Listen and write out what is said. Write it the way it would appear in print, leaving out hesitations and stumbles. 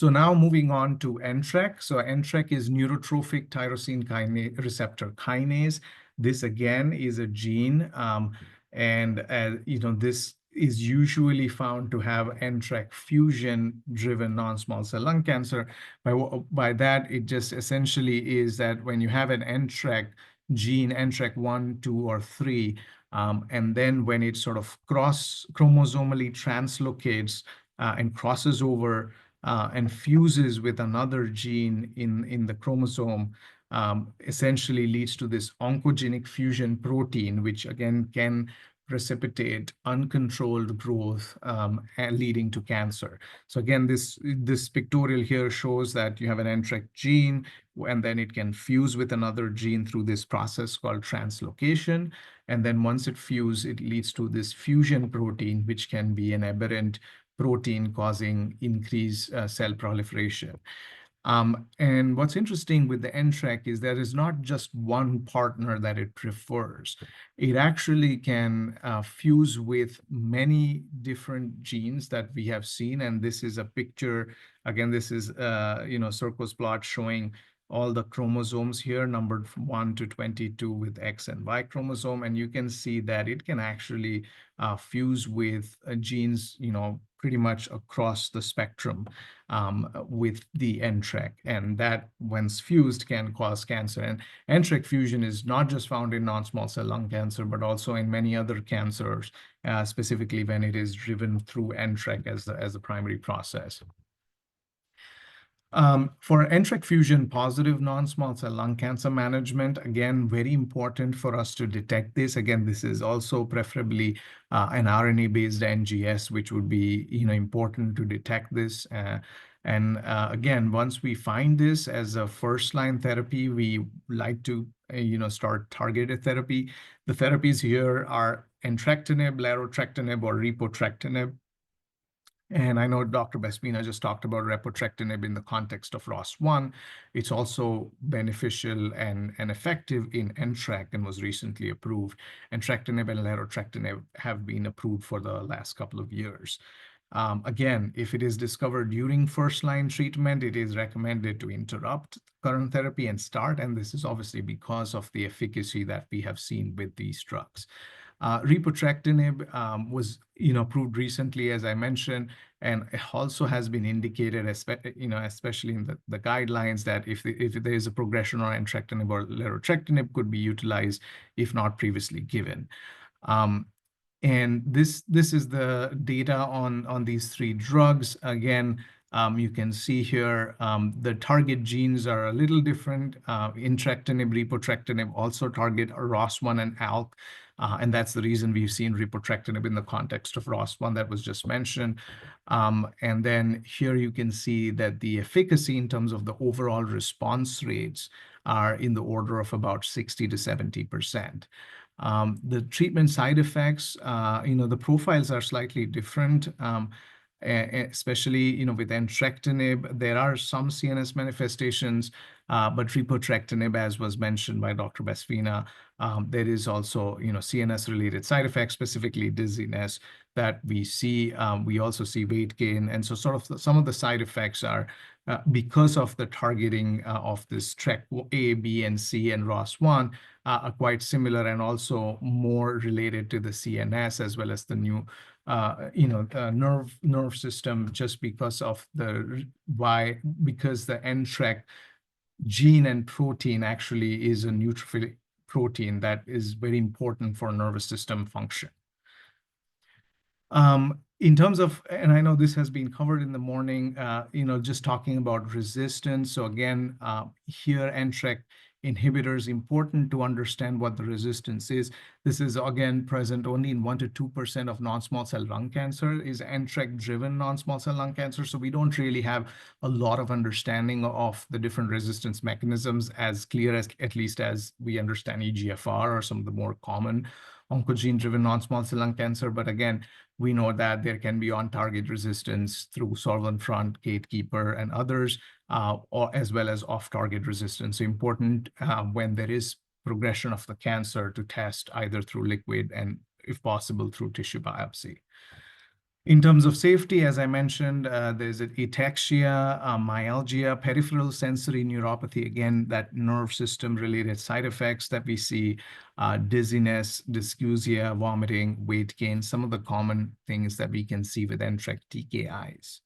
So now moving on to NTRK. So NTRK is neurotrophic tyrosine kinase receptor kinase. This again is a gene, this is usually found to have NTRK fusion-driven non-small cell lung cancer. By that, it just essentially is that when you have an NTRK gene, NTRK 1, 2, or 3, and then when it sort of chromosomally translocates and crosses over and fuses with another gene in the chromosome, essentially leads to this oncogenic fusion protein, which again can precipitate uncontrolled growth and leading to cancer. So again, this pictorial here shows that you have an NTRK gene, and then it can fuse with another gene through this process called translocation. And then once it fuses, it leads to this fusion protein, which can be an aberrant protein causing increased cell proliferation. And what's interesting with the NTRK is there is not just one partner that it prefers. It actually can fuse with many different genes that we have seen. And this is a picture. Again, this is Circo's plot showing all the chromosomes here, numbered from 1 to 22 with X and Y chromosome. And you can see that it can actually fuse with genes, pretty much across the spectrum with the NTRK. And that, once fused, can cause cancer. And NTRK fusion is not just found in non-small cell lung cancer, but also in many other cancers, specifically when it is driven through NTRK as the primary process. For NTRK fusion positive non-small cell lung cancer management, again, very important for us to detect this. Again, this is also preferably an RNA-based NGS, which would be important to detect this. Again, once we find this as a first-line therapy, we like to start targeted therapy. The therapies here are entrectinib, larotrectinib, or repotrectinib. And I know Dr. Bazhenova just talked about repotrectinib in the context of ROS1. It's also beneficial and effective in NTRK and was recently approved. Entrectinib and larotrectinib have been approved for the last couple of years. Again, if it is discovered during first-line treatment, it is recommended to interrupt current therapy and start. And this is obviously because of the efficacy that we have seen with these drugs. Repotrectinib was approved recently, as I mentioned, and it also has been indicated, especially in the guidelines, that if there is a progression on entrectinib or larotrectinib, could be utilized if not previously given. And this is the data on these three drugs. Again, you can see here the target genes are a little different. Entrectinib, repotrectinib also target ROS1 and ALK. And that's the reason we've seen repotrectinib in the context of ROS1 that was just mentioned. And then here you can see that the efficacy in terms of the overall response rates are in the order of about 60 to 70%. The treatment side effects, the profiles are slightly different. Especially with entrectinib, there are some CNS manifestations, but repotrectinib, as was mentioned by Dr. Bazhenova, there is also CNS-related side effects, specifically dizziness, that we see. We also see weight gain, and so sort of some of the side effects are because of the targeting of this TRK A, B, and C, and ROS1 are quite similar, and also more related to the CNS as well as the new nerve system, just because of because the NTRK gene and protein actually is a neutrophilic protein that is very important for nervous system function. In terms of, and I know this has been covered in the morning, just talking about resistance. So again, here NTRK inhibitors, important to understand what the resistance is. This is again present only in 1 to 2% of non-small cell lung cancer is NTRK-driven non-small cell lung cancer. So we don't really have a lot of understanding of the different resistance mechanisms as clear as, at least as we understand EGFR or some of the more common oncogene-driven non-small cell lung cancer. But again, we know that there can be on-target resistance through solvent front, gatekeeper, and others, or as well as off-target resistance. So important when there is progression of the cancer to test either through liquid and, if possible, through tissue biopsy. In terms of safety, as I mentioned, there's ataxia, myalgia, peripheral sensory neuropathy, again, that nerve system-related side effects that we see, dizziness, dysgeusia, vomiting, weight gain, some of the common things that we can see with NTRK TKIs.